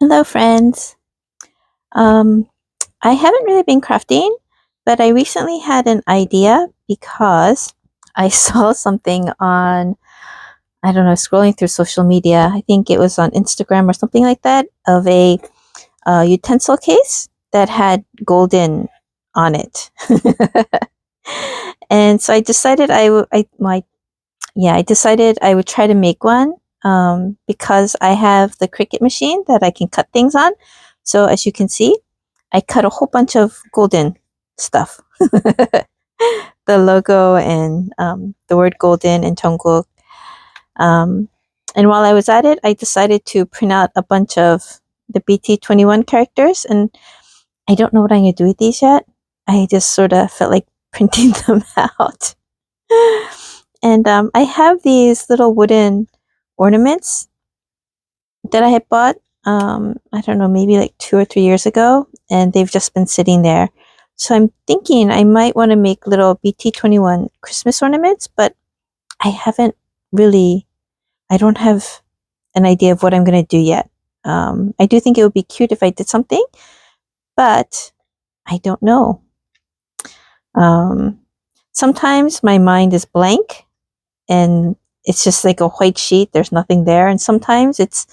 Hello, friends. Um, I haven't really been crafting, but I recently had an idea because I saw something on, I don't know, scrolling through social media. I think it was on Instagram or something like that, of a utensil case that had golden on it. And so I decided I decided I would try to make one because I have the Cricut machine that I can cut things on. So as you can see, I cut a whole bunch of golden stuff. The logo and the word golden and Jungkook. Um, and while I was at it, I decided to print out a bunch of the BT21 characters. And I don't know what I'm going to do with these yet. I just sort of felt like printing them out. And I have these little wooden ornaments that I had bought, I don't know, maybe like 2 or 3 years ago, and they've just been sitting there. So I'm thinking I might want to make little BT21 Christmas ornaments, but I haven't really, I don't have an idea of what I'm going to do yet. I do think it would be cute if I did something, but I don't know. Sometimes my mind is blank and it's just like a white sheet. There's nothing there. And sometimes it's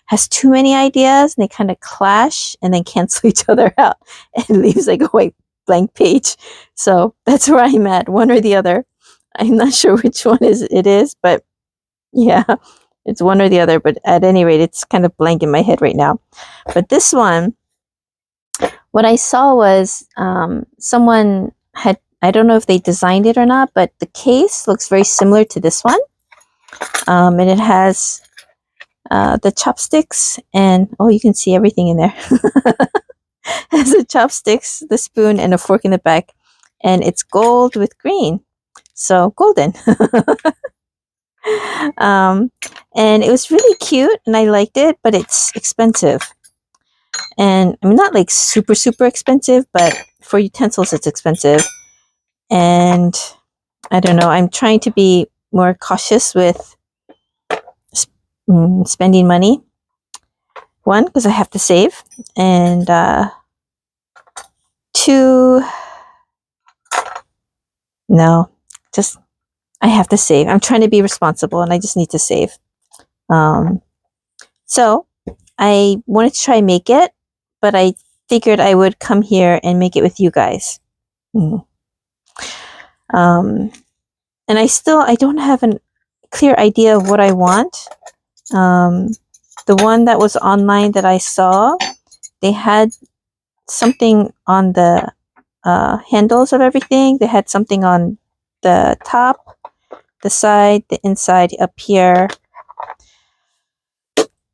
has too many ideas and they kind of clash and then cancel each other out and leaves like a white blank page. So that's where I'm at, one or the other. I'm not sure which one it is, but yeah, it's one or the other. But at any rate, it's kind of blank in my head right now. But this one, what I saw was someone had, I don't know if they designed it or not, but the case looks very similar to this one. And it has the chopsticks and, oh, you can see everything in there. It has the chopsticks, the spoon, and a fork in the back. And it's gold with green. So golden. And it was really cute and I liked it, but it's expensive. And I mean, not like super, super expensive, but for utensils, it's expensive. And I don't know, I'm trying to be more cautious with spending money. One, because I have to save. And two, no, just I have to save. I'm trying to be responsible and I just need to save. So I wanted to try and make it, but I figured I would come here and make it with you guys. And I don't have a clear idea of what I want. The one that was online that I saw, they had something on the handles of everything. They had something on the top, the side, the inside, up here.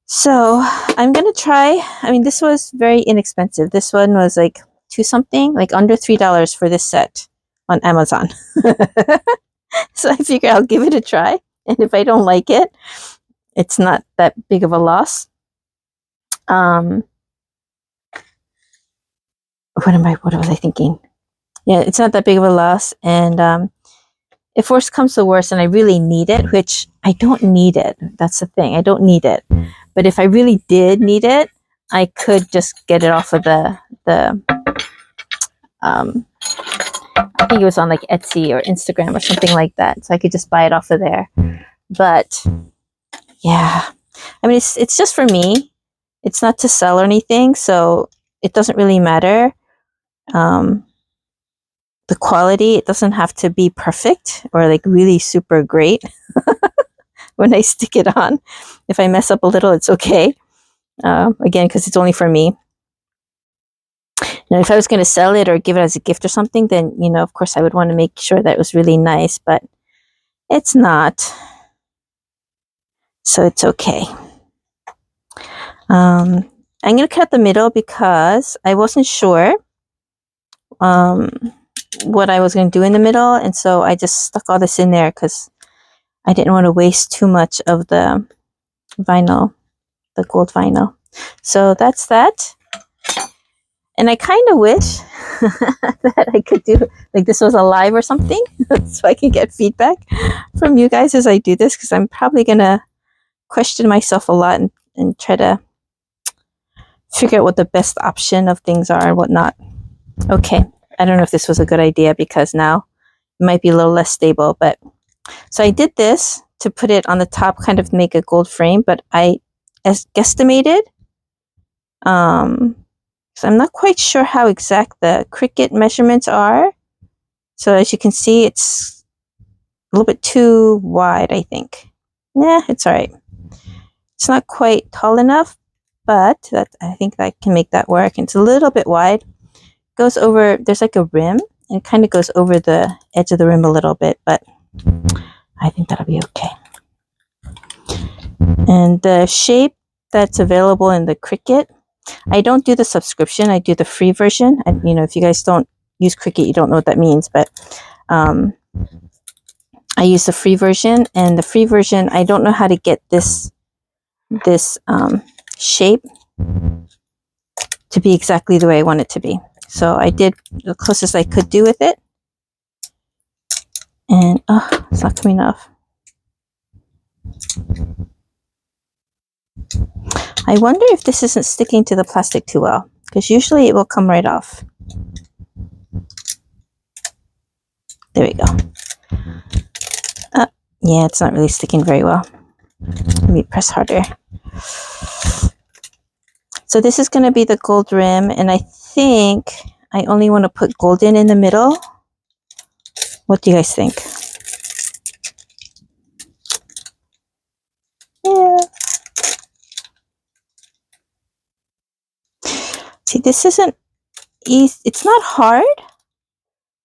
So I'm gonna try. I mean, this was very inexpensive. This one was like $2 something, like under $3 for this set on Amazon. So I figure I'll give it a try, and if I don't like it, it's not that big of a loss. What was I thinking? Yeah, it's not that big of a loss, and if worse comes to worse and I really need it, which I don't need it. That's the thing. I don't need it. But if I really did need it, I could just get it off of the I think it was on like Etsy or Instagram or something like that. So I could just buy it off of there. But yeah, I mean, it's just for me. It's not to sell or anything, so it doesn't really matter. The quality, it doesn't have to be perfect or like really super great when I stick it on. If I mess up a little, it's okay. Again, because it's only for me. Now, if I was going to sell it or give it as a gift or something, then, of course, I would want to make sure that it was really nice, but it's not. So it's okay. I'm going to cut the middle because I wasn't sure what I was going to do in the middle, and so I just stuck all this in there because I didn't want to waste too much of the vinyl, the gold vinyl. So that's that. And I kind of wish that I could do like this was a live or something so I can get feedback from you guys as I do this, because I'm probably going to question myself a lot and try to figure out what the best option of things are and whatnot. Okay, I don't know if this was a good idea because now it might be a little less stable, but so I did this to put it on the top, kind of make a gold frame, but I guesstimated, so I'm not quite sure how exact the Cricut measurements are. So as you can see, it's a little bit too wide, I think. Yeah, it's all right. It's not quite tall enough, but I think I can make that work. It's a little bit wide. Goes over, there's like a rim, and it kind of goes over the edge of the rim a little bit, but I think that'll be okay. And the shape that's available in the Cricut, I don't do the subscription, I do the free version. And if you guys don't use Cricut, you don't know what that means, but I use the free version, and the free version, I don't know how to get this shape to be exactly the way I want it to be. So I did the closest I could do with it, and it's not coming off. I wonder if this isn't sticking to the plastic too well, because usually it will come right off. There we go. Yeah, it's not really sticking very well. Let me press harder. So this is going to be the gold rim, and I think I only want to put golden in the middle. What do you guys think? Yeah. See, this isn't easy. It's not hard,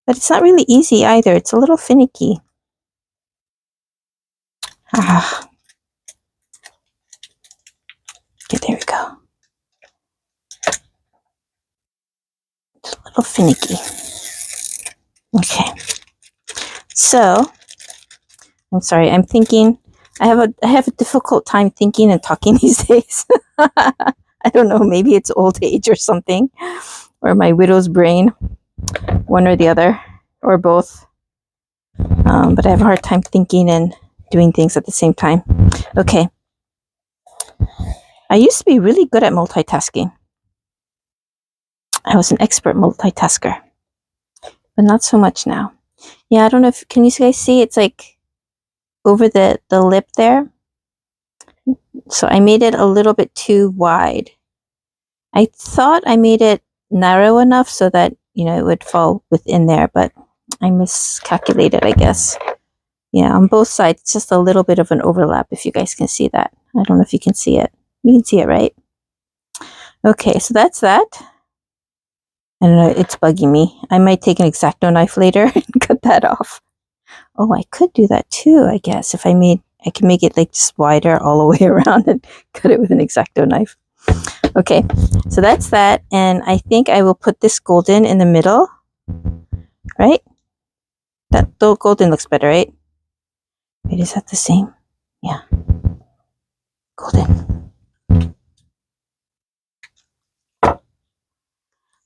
but it's not really easy either. It's a little finicky. Okay, there we go. It's a little finicky. Okay. So, I'm sorry. I'm thinking. I have a difficult time thinking and talking these days. I don't know. Maybe it's old age or something, or my widow's brain, one or the other, or both. But I have a hard time thinking and doing things at the same time. Okay. I used to be really good at multitasking. I was an expert multitasker, but not so much now. Yeah, I don't know if, can you guys see? It's like over the lip there. So I made it a little bit too wide. I thought I made it narrow enough so that, it would fall within there, but I miscalculated, I guess. Yeah, on both sides, it's just a little bit of an overlap, if you guys can see that. I don't know if you can see it. You can see it, right? Okay, so that's that. I don't know, it's bugging me. I might take an X-Acto knife later and cut that off. Oh, I could do that too, I guess. If I can make it like just wider all the way around and cut it with an X-Acto knife. Okay, so that's that. And I think I will put this golden in the middle, right? That golden looks better, right? Wait, is that the same? Yeah. Golden.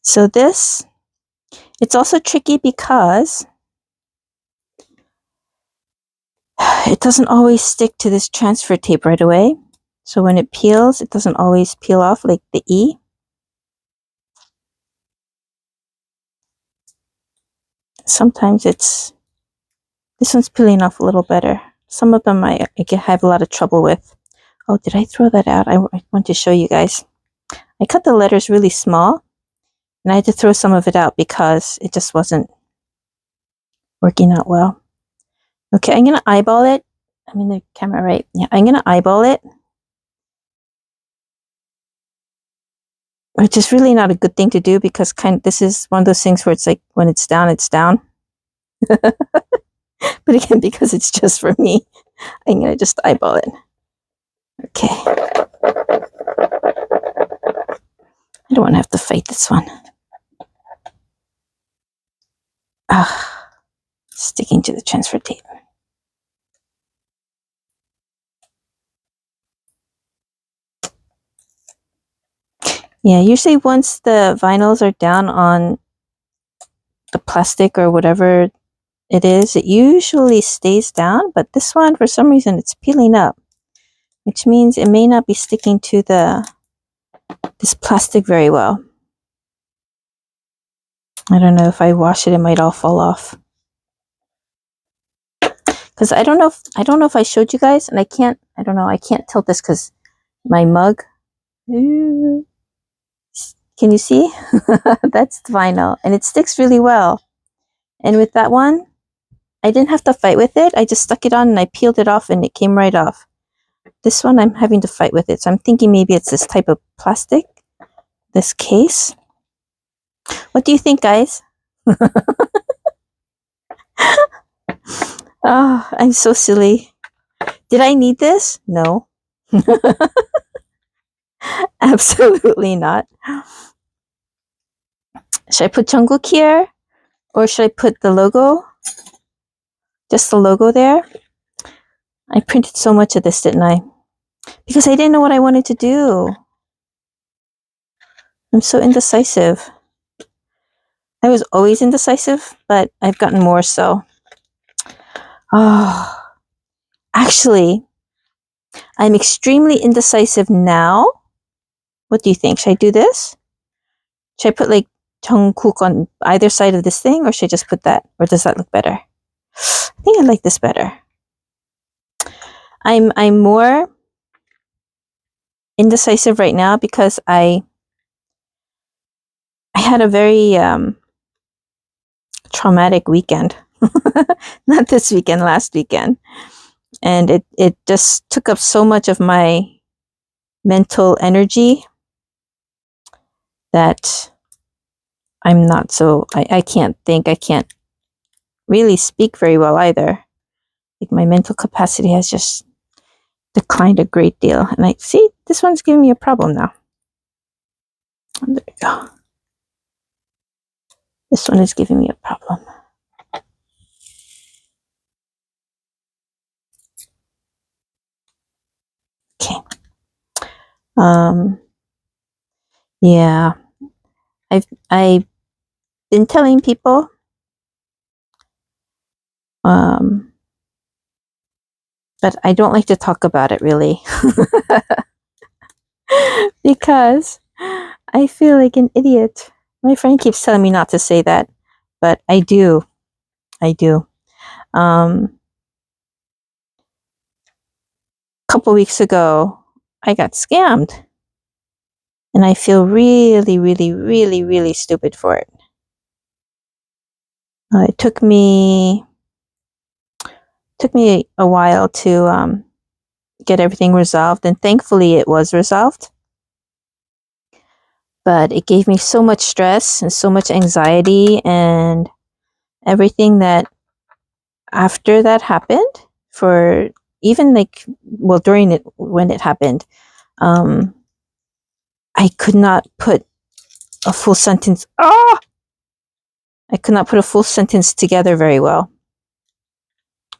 So this, it's also tricky because it doesn't always stick to this transfer tape right away. So when it peels, it doesn't always peel off like the E. Sometimes this one's peeling off a little better. Some of them I have a lot of trouble with. Oh, did I throw that out? I want to show you guys. I cut the letters really small, and I had to throw some of it out because it just wasn't working out well. Okay, I'm going to eyeball it. I'm in the camera, right? Yeah, I'm going to eyeball it. Which is really not a good thing to do because this is one of those things where it's like when it's down, it's down. But again, because it's just for me, I'm going to just eyeball it. Okay. I don't want to have to fight this one. Sticking to the transfer tape. Yeah, usually once the vinyls are down on the plastic or whatever it is, it usually stays down, but this one, for some reason, it's peeling up, which means it may not be sticking to the this plastic very well. I don't know if I wash it, it might all fall off. Because I don't know if I showed you guys, and I can't tilt this because my mug. Can you see? That's the vinyl, and it sticks really well. And with that one, I didn't have to fight with it. I just stuck it on and I peeled it off and it came right off. This one, I'm having to fight with it. So I'm thinking maybe it's this type of plastic, this case. What do you think, guys? Oh, I'm so silly. Did I need this? No. Absolutely not. Should I put Jungkook here? Or should I put the logo? Just the logo there? I printed so much of this, didn't I? Because I didn't know what I wanted to do. I'm so indecisive. I was always indecisive, but I've gotten more so. Oh, actually, I'm extremely indecisive now. What do you think? Should I do this? Should I put like Jungkook on either side of this thing, or should I just put that? Or does that look better? I think I like this better. I'm more indecisive right now because I had a very traumatic weekend. Not this weekend, last weekend. And it just took up so much of my mental energy that I'm not so, I can't think, I can't really speak very well either. Like my mental capacity has just declined a great deal. And I see this one's giving me a problem now. There we go. This one is giving me a problem. Okay. Yeah. I've been telling people but I don't like to talk about it really. Because I feel like an idiot. My friend keeps telling me not to say that, but I do. I do. A couple weeks ago, I got scammed. And I feel really, really, really, really stupid for it. It took me a while to get everything resolved, and thankfully it was resolved. But it gave me so much stress and so much anxiety and everything that after that happened, for even like, well, during it, when it happened, I could not put a full sentence. I could not put a full sentence together very well.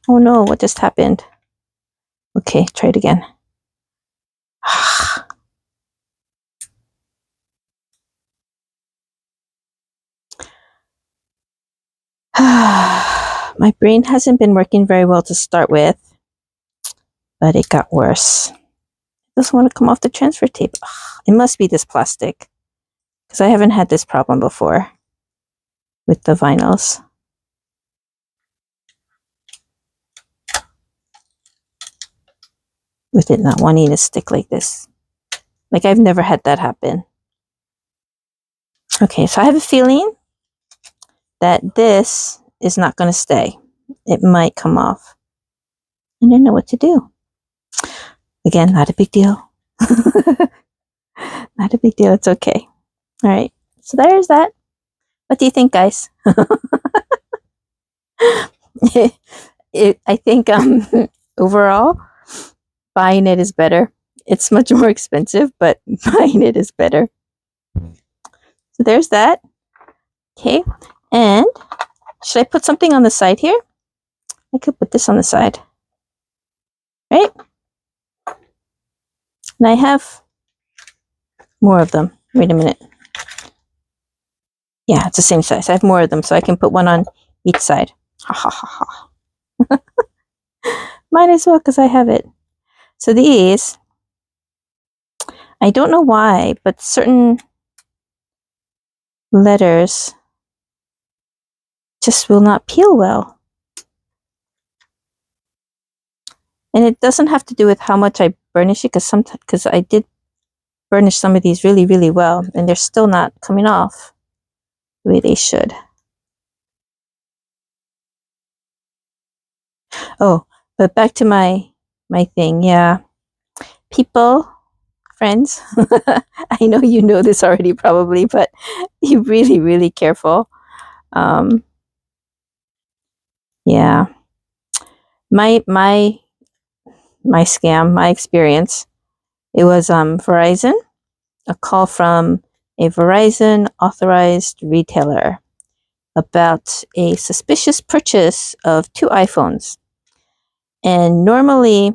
Oh no, what just happened? Okay, try it again. My brain hasn't been working very well to start with, but it got worse. It doesn't want to come off the transfer tape. It must be this plastic, because I haven't had this problem before with the vinyls. With it not wanting to stick like this. Like, I've never had that happen. Okay, so I have a feeling that this is not going to stay. It might come off. I don't know what to do. Again, not a big deal. Not a big deal. It's okay. All right. So there's that. What do you think, guys? I think overall, buying it is better. It's much more expensive, but buying it is better. So there's that. Okay. And should I put something on the side here? I could put this on the side. Right? And I have more of them. Wait a minute. Yeah, it's the same size. I have more of them, so I can put one on each side. Ha ha ha ha. Might as well, because I have it. So these, I don't know why, but certain letters just will not peel well. And it doesn't have to do with how much I burnish it, because I did burnish some of these really, really well, and they're still not coming off the way they should. Oh, but back to my thing. Yeah, people, friends. I know you know this already, probably, but be really, really careful. Um, yeah, my my scam, my experience. It was Verizon, a call from a Verizon authorized retailer about a suspicious purchase of 2 iPhones. And normally,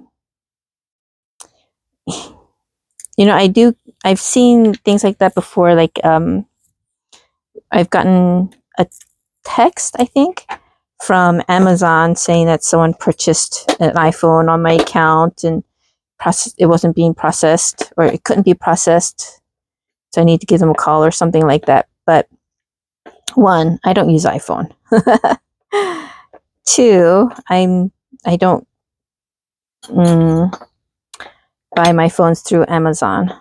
I've seen things like that before. Like, I've gotten a text, I think, from Amazon saying that someone purchased an iPhone on my account and it wasn't being processed, or it couldn't be processed. So I need to give them a call or something like that. But one, I don't use iPhone. Two, I don't buy my phones through Amazon.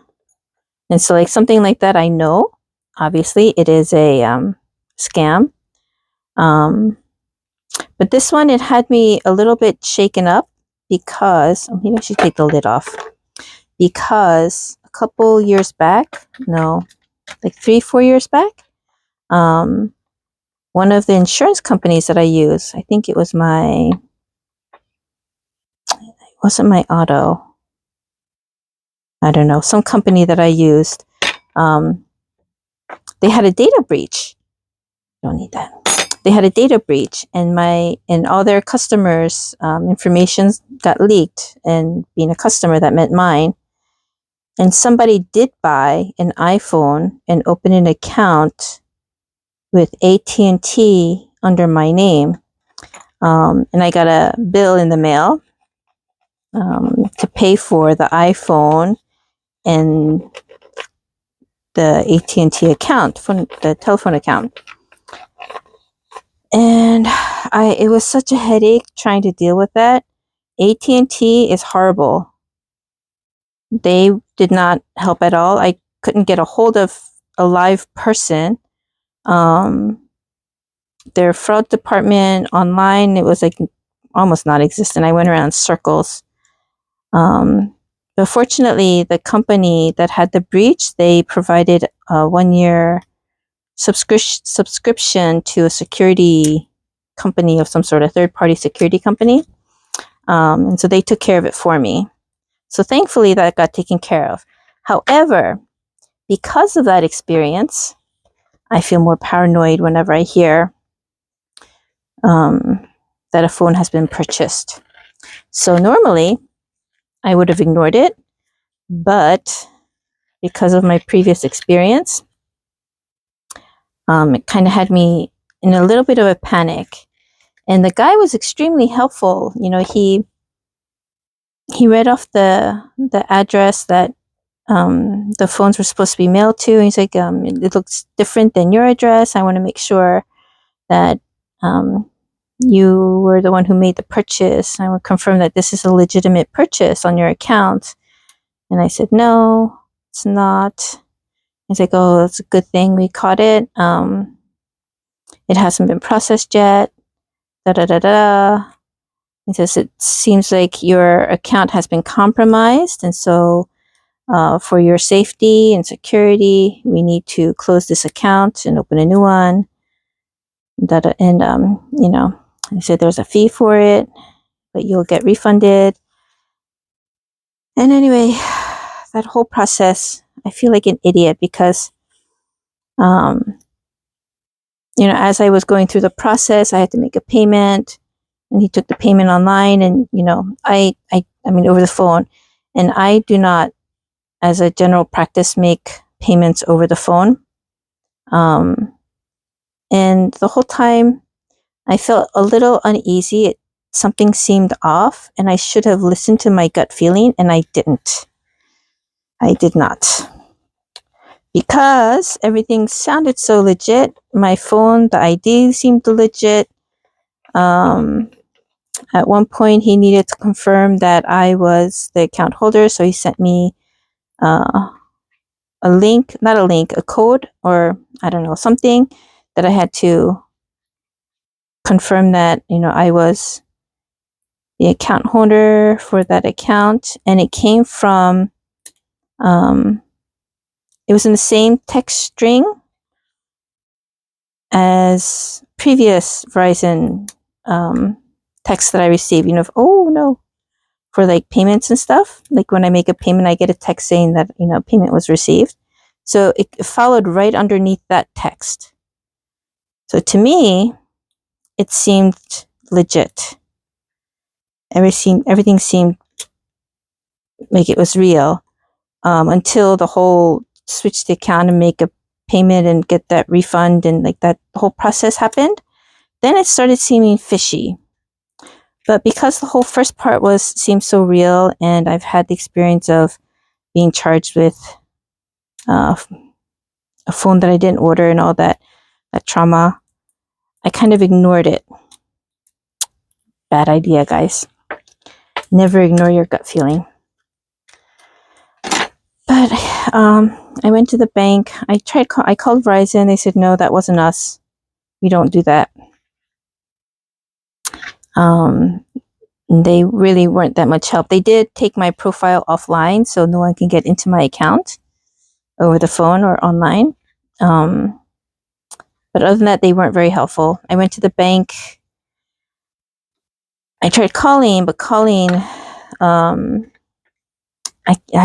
And so, like, something like that, I know, obviously, it is a scam. But this one, it had me a little bit shaken up because, maybe I should take the lid off. Because a couple years back, no, like 3-4 years back, one of the insurance companies that I use, I think it wasn't my auto. I don't know, some company that I used, they had a data breach. Don't need that. They had a data breach, and all their customers' information got leaked. And being a customer, that meant mine. And somebody did buy an iPhone and open an account with AT&T under my name. And I got a bill in the mail to pay for the iPhone and the AT&T account, the telephone account. And it was such a headache trying to deal with that. AT&T is horrible. They did not help at all. I couldn't get a hold of a live person. Their fraud department online, it was like almost non-existent. I went around in circles. But fortunately, the company that had the breach, they provided a 1-year subscription to a security company of some sort, a third-party security company. And so they took care of it for me. So thankfully that got taken care of. However, because of that experience, I feel more paranoid whenever I hear that a phone has been purchased. So normally I would have ignored it, but because of my previous experience, it kind of had me in a little bit of a panic. And the guy was extremely helpful. He read off the address that the phones were supposed to be mailed to. And he's like, it looks different than your address. I want to make sure that you were the one who made the purchase. I will confirm that this is a legitimate purchase on your account. And I said, no, it's not. He's like, oh, that's a good thing we caught it. It hasn't been processed yet. Da da da da. He says, it seems like your account has been compromised. And so for your safety and security, we need to close this account and open a new one. And he said there's a fee for it, but you'll get refunded. And anyway, that whole process, I feel like an idiot because, as I was going through the process, I had to make a payment, and he took the payment online, and I mean over the phone, and I do not, as a general practice, make payments over the phone. And the whole time, I felt a little uneasy. Something seemed off, and I should have listened to my gut feeling, and I didn't. I did not. Because everything sounded so legit. My phone, the ID seemed legit. At one point, he needed to confirm that I was the account holder, so he sent me a link, not a link, a code, or I don't know, something that I had to confirm that, I was the account holder for that account. And it came from, it was in the same text string as previous Verizon text that I received, oh no, for like payments and stuff. Like when I make a payment, I get a text saying that, payment was received. So it followed right underneath that text. So to me, it seemed legit. Everything seemed like it was real, until the whole switch the account and make a payment and get that refund and like that whole process happened. Then it started seeming fishy. But because the whole first part seemed so real, and I've had the experience of being charged with a phone that I didn't order and all that trauma, I kind of ignored it. Bad idea, guys. Never ignore your gut feeling. But I went to the bank. I called Verizon. They said, no, that wasn't us. We don't do that. They really weren't that much help. They did take my profile offline, so no one can get into my account over the phone or online. But other than that, they weren't very helpful. I went to the bank. I tried calling, but I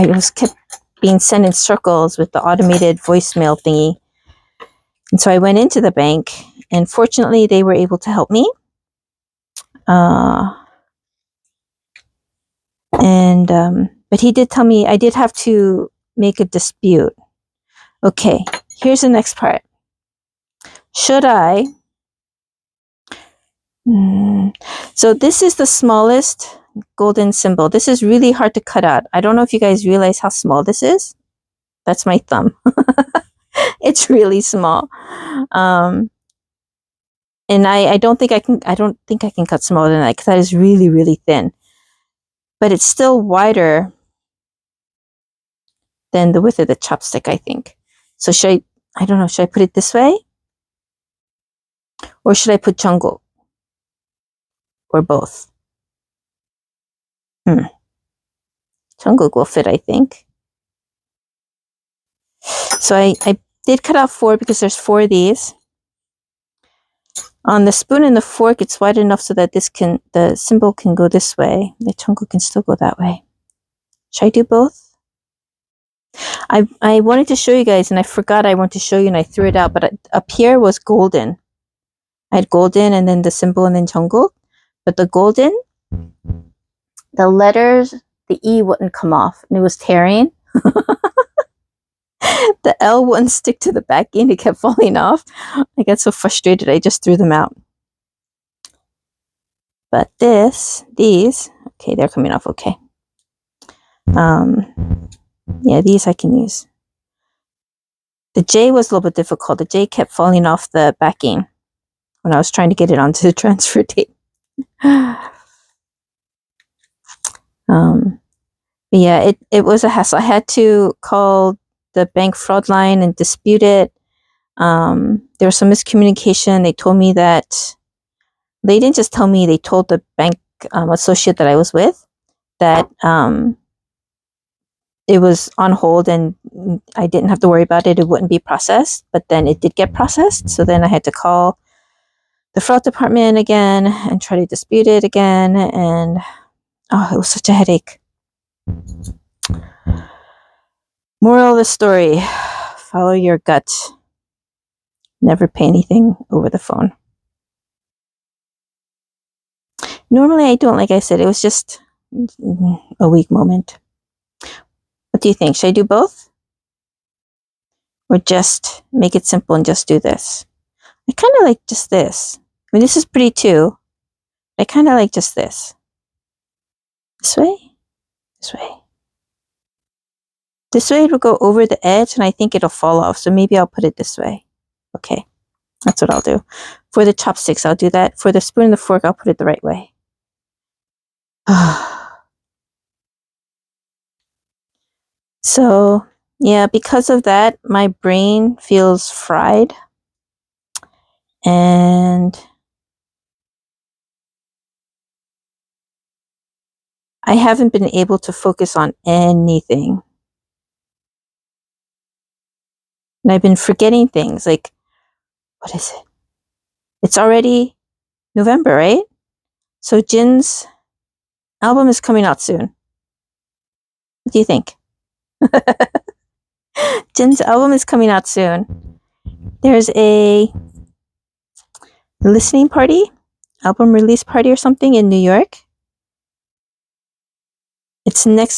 was kept being sent in circles with the automated voicemail thingy. And so I went into the bank, and fortunately, they were able to help me. But he did tell me I did have to make a dispute. Okay, here's the next part. Should I? So this is the smallest golden symbol. This is really hard to cut out. I don't know if you guys realize how small this is. That's my thumb. It's really small. And I don't think I can cut smaller than that, because that is really, really thin. But it's still wider than the width of the chopstick, I think. So I don't know, should I put it this way? Or should I put Jungkook? Or both? Jungkook will fit, I think. So I did cut out 4 because there's 4 of these. On the spoon and the fork, it's wide enough so that the symbol can go this way. The Jungkook can still go that way. Should I do both? I wanted to show you guys, and I forgot I wanted to show you, and I threw it out. But up here was golden. I had golden, and then the symbol, and then Jungkook. But the golden, the letters, the E wouldn't come off, and it was tearing. The L wouldn't stick to the back end. It kept falling off. I got so frustrated, I just threw them out. But these, okay, they're coming off okay. Yeah, these I can use. The J was a little bit difficult. The J kept falling off the backing when I was trying to get it onto the transfer tape. Yeah, it was a hassle. I had to call the bank fraud line and dispute it. There was some miscommunication. They told me that they didn't just tell me, they told the bank associate that I was with that it was on hold and I didn't have to worry about it. It wouldn't be processed, but then it did get processed. So then I had to call the fraud department again and try to dispute it again. And it was such a headache. Moral of the story, follow your gut. Never pay anything over the phone. Normally I don't, like I said, it was just a weak moment. What do you think? Should I do both? Or just make it simple and just do this? I kind of like just this. I mean, this is pretty too. I kind of like just this. This way? This way. This way it'll go over the edge and I think it'll fall off. So maybe I'll put it this way. Okay, that's what I'll do. For the chopsticks, I'll do that. For the spoon and the fork, I'll put it the right way. So, yeah, because of that, my brain feels fried. And I haven't been able to focus on anything. And I've been forgetting things like, what is it? It's already November, right? So Jin's album is coming out soon. What do you think? Jin's album is coming out soon. There's a listening party, album release party or something in New York. It's next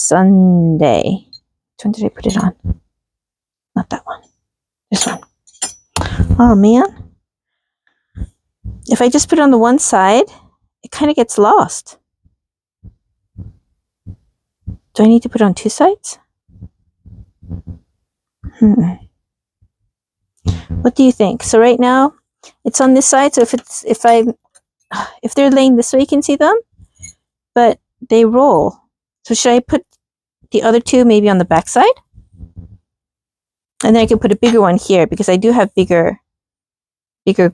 Sunday. Which one did I put it on? Not that one. This one. Oh man. If I just put it on the one side, it kind of gets lost. Do I need to put it on two sides? What do you think? So right now, it's on this side. So if they're laying this way, you can see them, but they roll. So should I put the other two maybe on the back side? And then I can put a bigger one here because I do have bigger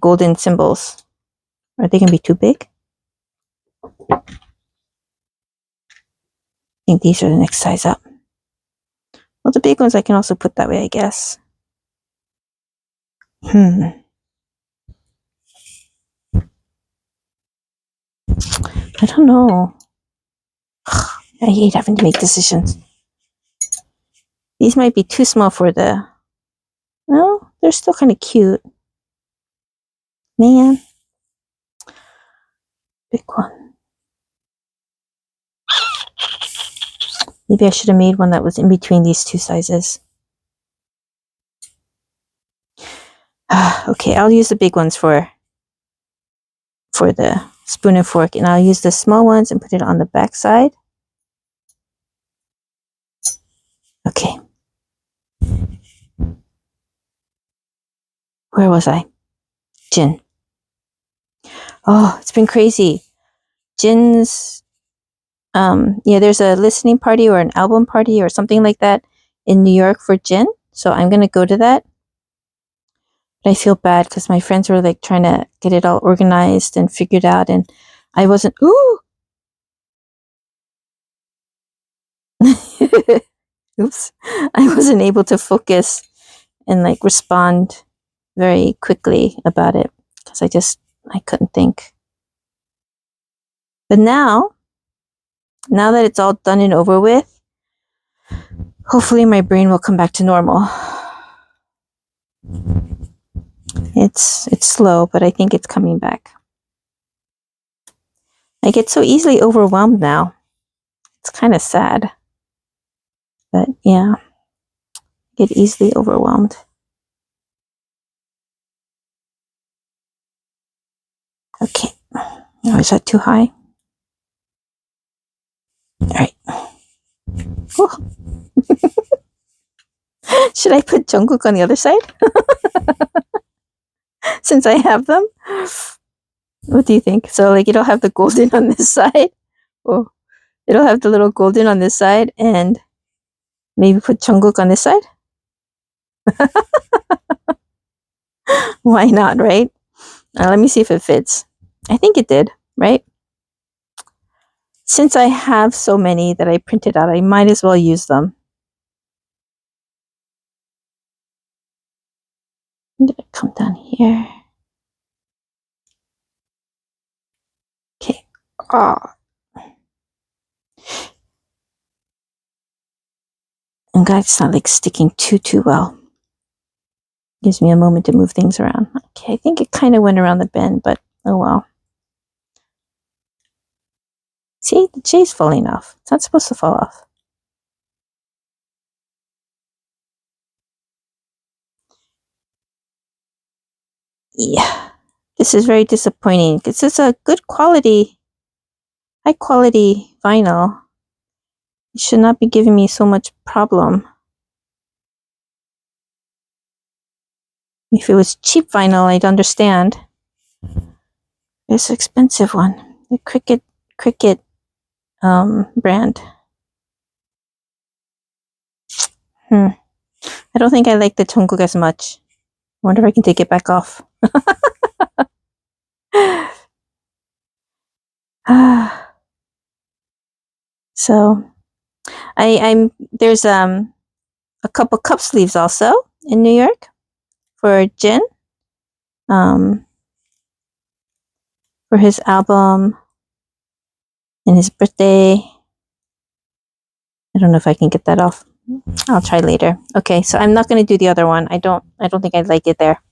golden symbols. Are they gonna be too big? I think these are the next size up. Well, the big ones I can also put that way, I guess. I don't know. I hate having to make decisions. These might be too small for the... No, they're still kind of cute. Man. Big one. Maybe I should have made one that was in between these two sizes. Okay, I'll use the big ones for the spoon and fork, and I'll use the small ones and put it on the back side. Okay. Where was I? Jin. Oh, it's been crazy. Jin's there's a listening party or an album party or something like that in New York for Jin. So I'm gonna go to that. But I feel bad because my friends were like trying to get it all organized and figured out, and I wasn't. Ooh. Oops. I wasn't able to focus and like respond very quickly about it because I couldn't think. But now that it's all done and over with, hopefully my brain will come back to normal. It's slow, but I think it's coming back. I get so easily overwhelmed now. It's kind of sad. But yeah, I get easily overwhelmed. Okay. Oh, is that too high? All right. Should I put Jungkook on the other side? Since I have them? What do you think? So like it'll have the golden on this side. Oh, it'll have the little golden on this side and maybe put Jungkook on this side? Why not, right? Let me see if it fits. I think it did, right? Since I have so many that I printed out, I might as well use them. I'm gonna come down here. Okay. Oh. I'm glad it's not like sticking too well. Gives me a moment to move things around. Okay, I think it kind of went around the bend, but oh well. See, the J's falling off. It's not supposed to fall off. Yeah, this is very disappointing because it's a good quality, high quality vinyl. It should not be giving me so much problem. If it was cheap vinyl, I'd understand. It's an expensive one. The Cricket brand. I don't think I like the Jungkook as much. I wonder if I can take it back off. So I'm there's a couple cup sleeves also in New York for Jin. For his album and his birthday. I don't know if I can get that off. I'll try later. Okay, so I'm not going to do the other one. I don't think I'd like it there.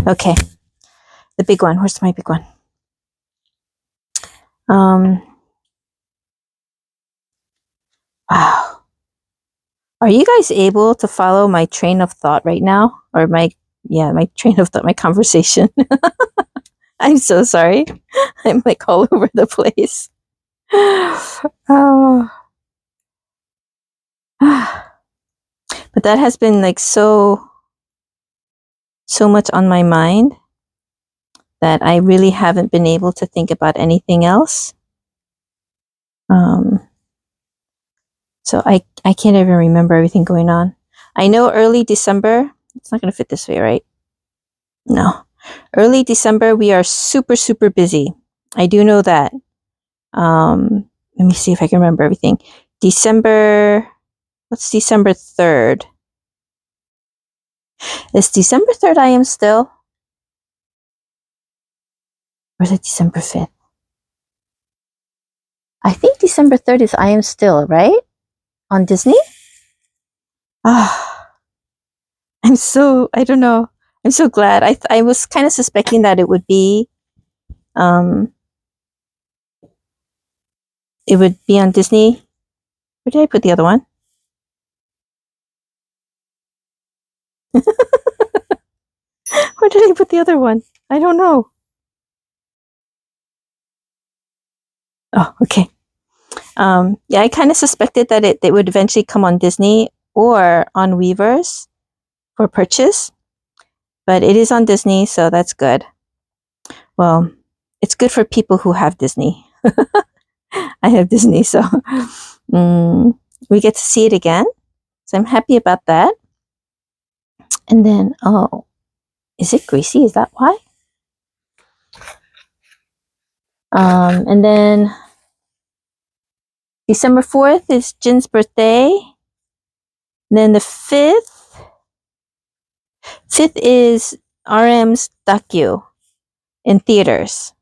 Okay. The big one. Where's my big one? Wow. Are you guys able to follow my train of thought right now? Or my train of thought, my conversation. I'm so sorry. I'm like all over the place. Oh. But that has been like so much on my mind that I really haven't been able to think about anything else. So I can't even remember everything going on. I know early December, it's not going to fit this way, right? No. Early December, we are super, super busy. I do know that. Let me see if I can remember everything. What's December 3rd? Is December 3rd I Am Still? Or is it December 5th? I think December 3rd is I Am Still, right? On Disney? I don't know. I'm so glad. I was kind of suspecting that it would be on Disney. Where did I put the other one? Where did I put the other one? I don't know. Oh, okay. Yeah, I kind of suspected that it would eventually come on Disney or on Weavers for purchase, but it is on Disney, so that's good. Well, it's good for people who have Disney. I have Disney, so we get to see it again. So I'm happy about that. And then, oh, is it Gracie? Is that why? And then December 4th is Jin's birthday. And then the 5th is RM's Dakyu in theaters.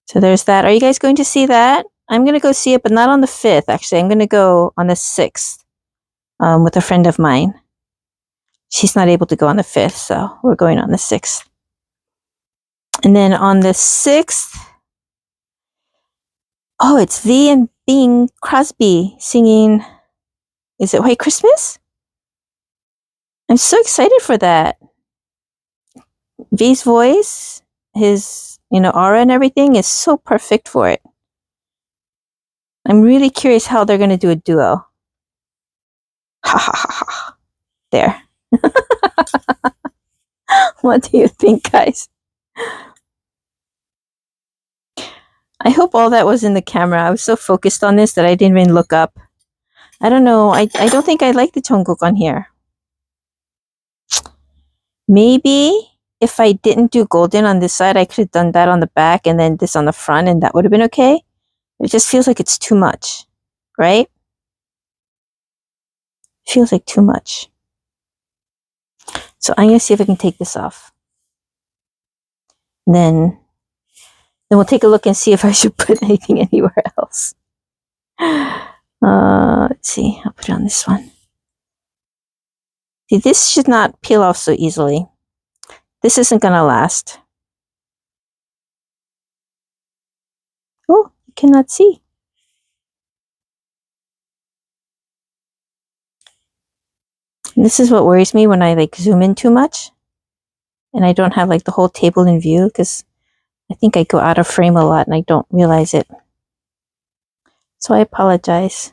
So there's that. Are you guys going to see that? I'm going to go see it, but not on the 5th, actually. I'm going to go on the 6th with a friend of mine. She's not able to go on the 5th, so we're going on the 6th. And then on the 6th, oh, it's V and Bing Crosby singing, is it White Christmas? I'm so excited for that. V's voice, his, aura and everything is so perfect for it. I'm really curious how they're going to do a duo. Ha ha ha ha. There. What do you think, guys? I hope all that was in the camera. I was so focused on this that I didn't even look up. I don't know. I don't think I like the Jungkook on here. Maybe if I didn't do golden on this side, I could have done that on the back and then this on the front, and that would have been okay. It just feels like it's too much, right? Feels like too much. So I'm going to see if I can take this off. And then we'll take a look and see if I should put anything anywhere else. Let's see. I'll put it on this one. See, this should not peel off so easily. This isn't going to last. Oh, you cannot see. And this is what worries me when I like zoom in too much and I don't have like the whole table in view, because I think I go out of frame a lot and I don't realize it. So I apologize.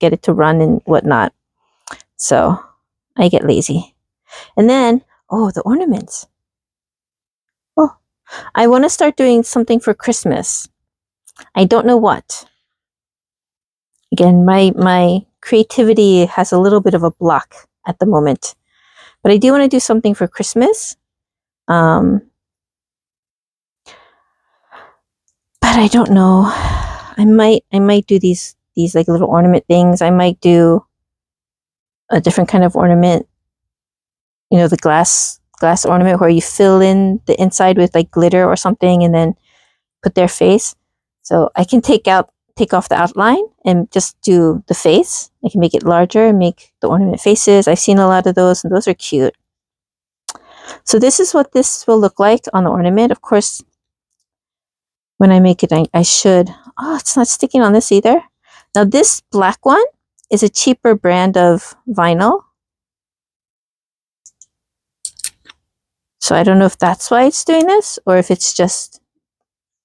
get it to run and whatnot. So I get lazy. And then, oh, the ornaments. Oh, I want to start doing something for Christmas. I don't know what. Again, my creativity has a little bit of a block at the moment. But I do want to do something for Christmas. But I don't know. I might do these like little ornament things. I might do a different kind of ornament. You know, the glass ornament where you fill in the inside with like glitter or something and then put their face. So I can take off the outline and just do the face. I can make it larger and make the ornament faces. I've seen a lot of those and those are cute. So this is what this will look like on the ornament. Of course, when I make it, I should. Oh, it's not sticking on this either. Now this black one is a cheaper brand of vinyl. So I don't know if that's why it's doing this or if it's just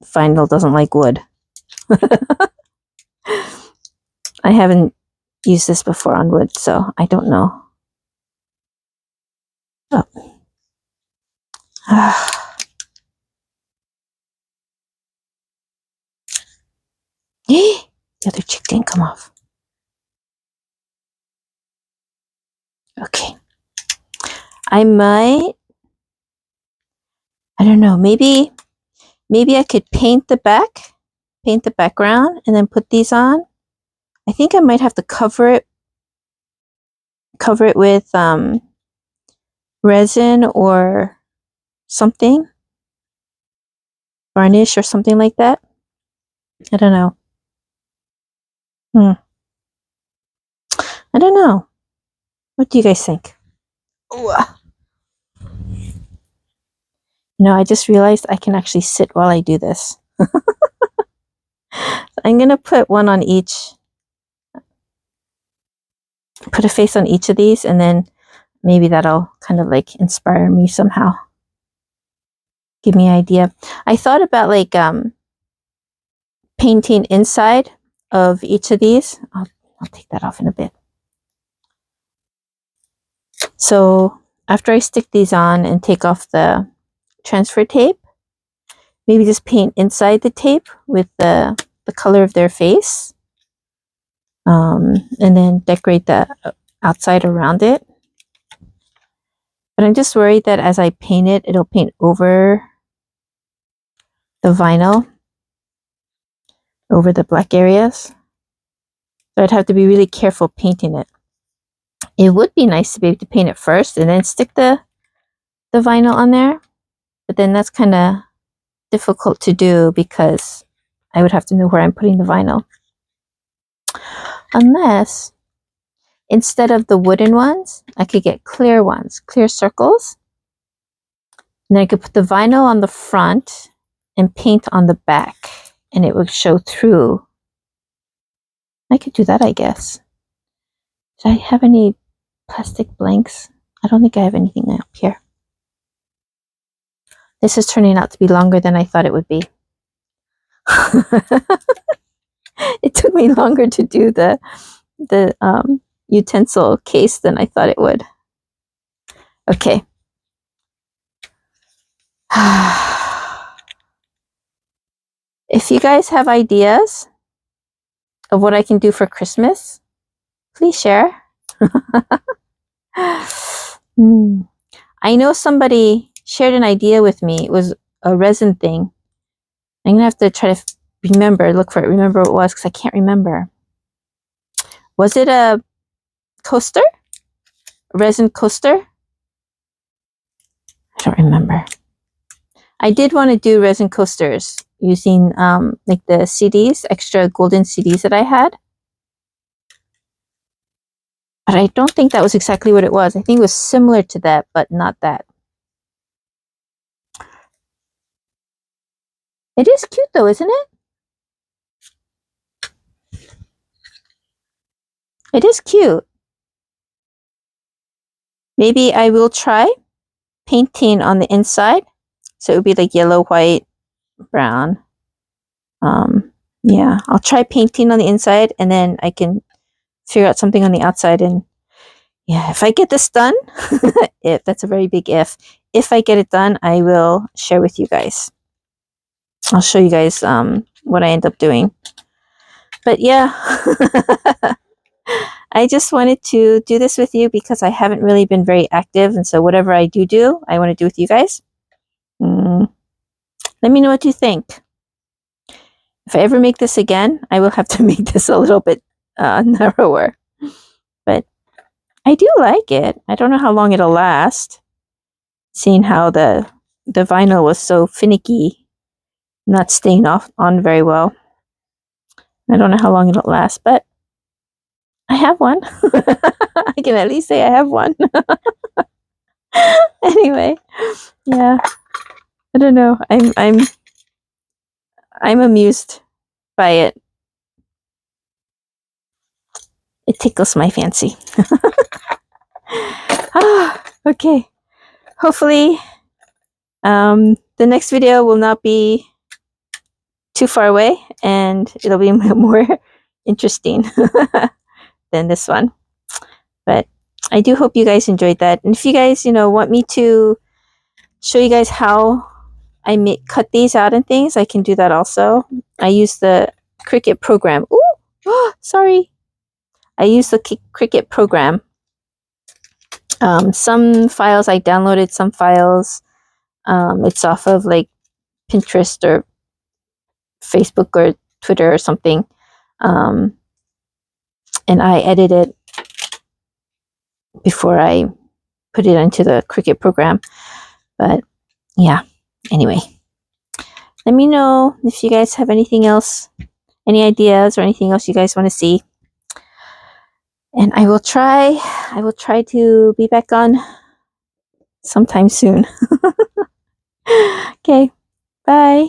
vinyl doesn't like wood. I haven't used this before on wood, so I don't know. Oh. The other chick didn't come off. Okay. I don't know, maybe I could paint the background and then put these on. I think I might have to cover it with resin or something, varnish or something like that. I don't know. I don't know. What do you guys think? Ooh. I just realized I can actually sit while I do this. I'm gonna put one on each. Put a face on each of these, and then maybe that'll kind of like inspire me somehow. Give me an idea. I thought about like painting inside of each of these. I'll take that off in a bit. So after I stick these on and take off the transfer tape, maybe just paint inside the tape with the color of their face, and then decorate the outside around it. But I'm just worried that as I paint it, it'll paint over the vinyl, over the black areas. So I'd have to be really careful painting it. It would be nice to be able to paint it first and then stick the vinyl on there. But then that's kind of difficult to do because I would have to know where I'm putting the vinyl. Unless, instead of the wooden ones, I could get clear ones, clear circles. And then I could put the vinyl on the front and paint on the back, and it would show through. I could do that, I guess. Do I have any plastic blanks? I don't think I have anything up here. This is turning out to be longer than I thought it would be. It took me longer to do the utensil case than I thought it would. Okay. If you guys have ideas of what I can do for Christmas, please share. I know somebody shared an idea with me. It was a resin thing. I'm gonna have to try to remember what it was because I can't remember. Was it a coaster? A resin coaster? I don't remember. I did want to do resin coasters using like the CDs, extra golden CDs that I had. But I don't think that was exactly what it was. I think it was similar to that, but not that. It is cute though, isn't it? It is cute. Maybe I will try painting on the inside. So it would be like yellow, white, brown. Yeah, I'll try painting on the inside and then I can figure out something on the outside. And yeah, if I get this done, if that's a very big if I get it done, I will share with you guys. I'll show you guys what I end up doing. But yeah, I just wanted to do this with you because I haven't really been very active. And so whatever I do, I want to do with you guys. Let me know what you think. If I ever make this again, I will have to make this a little bit narrower. But I do like it. I don't know how long it'll last, seeing how the vinyl was so finicky, not staying on very well. I don't know how long it'll last, but I have one. I can at least say I have one. Anyway, yeah. I don't know. I'm amused by it. It tickles my fancy. Okay. Hopefully, the next video will not be too far away, and it'll be more interesting than this one. But I do hope you guys enjoyed that. And if you guys, want me to show you guys how I cut these out and things, I can do that also. I use the Cricut program. Ooh, sorry. I use the Cricut program. Some files I downloaded, some files it's off of like Pinterest or Facebook or Twitter or something. And I edit it before I put it into the Cricut program. But yeah, anyway. Let me know if you guys have anything else, any ideas or anything else you guys want to see. And I will try to be back on sometime soon. Okay, bye.